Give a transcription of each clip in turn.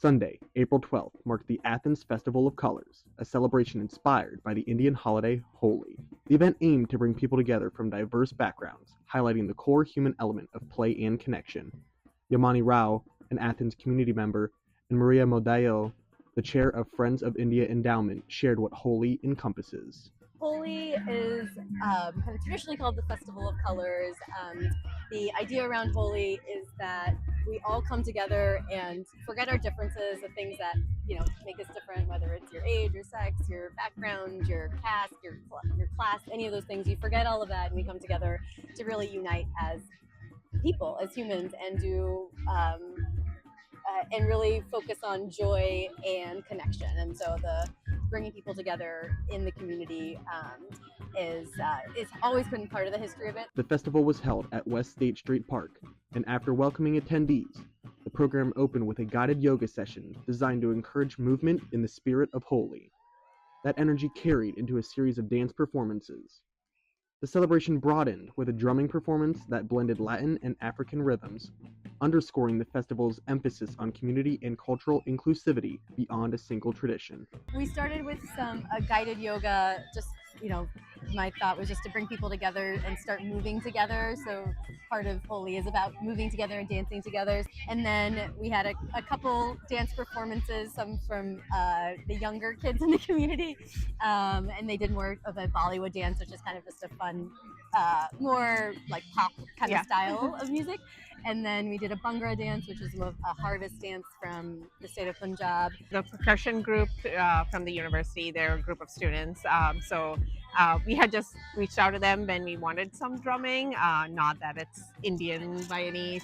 Sunday, April 12th, marked the Athens Festival of Colors, a celebration inspired by the Indian holiday Holi. The event aimed to bring people together from diverse backgrounds, highlighting the core human element of play and connection. Yamani Rao, an Athens community member, and Maria Modayo, the chair of Friends of India Endowment, shared what Holi encompasses. Holi is kind of traditionally called the Festival of Colors. The idea around Holi is that we all come together and forget our differences, the things that make us different, whether it's your age, your sex, your background, your caste, your class, any of those things. You forget all of that, and we come together to really unite as people, as humans, and do and really focus on joy and connection. And so the bringing people together in the community is always been part of the history of it. The festival was held at West State Street Park, and after welcoming attendees, the program opened with a guided yoga session designed to encourage movement in the spirit of Holi. That energy carried into a series of dance performances. The celebration broadened with a drumming performance that blended Latin and African rhythms, underscoring the festival's emphasis on community and cultural inclusivity beyond a single tradition. We started with a guided yoga, just, my thought was just to bring people together and start moving together. So part of Holi is about moving together and dancing together. And then we had a couple dance performances, some from the younger kids in the community, and they did more of a Bollywood dance, which is kind of just a fun, more like pop kind of style of music. And then we did a Bhangra dance, which is a harvest dance from the state of Punjab. The percussion group from the university, they're a group of students. So we had just reached out to them when we wanted some drumming. Not that it's Indian by any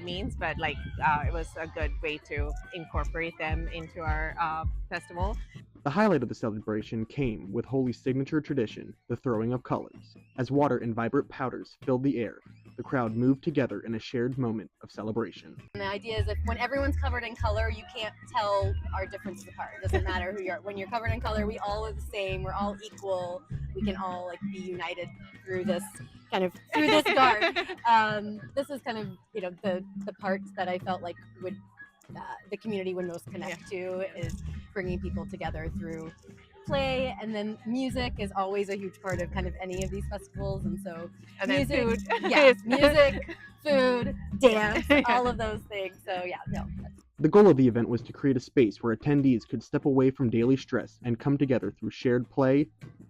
means, but it was a good way to incorporate them into our festival. The highlight of the celebration came with Holi's signature tradition, the throwing of colors. As water and vibrant powders filled the air, the crowd moved together in a shared moment of celebration. And the idea is that when everyone's covered in color, you can't tell our differences apart. It doesn't matter who you are. When you're covered in color, we all are the same. We're all equal. We can all be united through this garb. This is kind of the parts that I felt like would the community would most connect to is bringing people together through play, and then music is always a huge part of kind of any of these festivals, and so music, food. Music, food, dance, all of those things. So The goal of the event was to create a space where attendees could step away from daily stress and come together through shared play,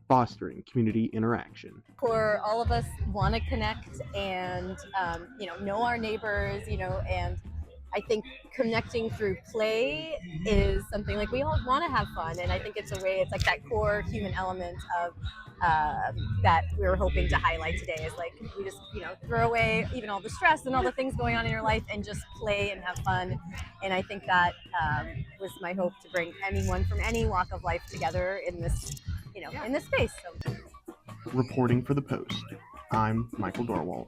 fostering community interaction. For all of us want to connect and know our neighbors, and I think connecting through play is something we all want to have fun, and I think it's like that core human element of that we were hoping to highlight today is we just throw away even all the stress and all the things going on in your life and just play and have fun. And I think that was my hope, to bring anyone from any walk of life together in this in this space. So. Reporting for The Post, I'm Michael Dorwaldt.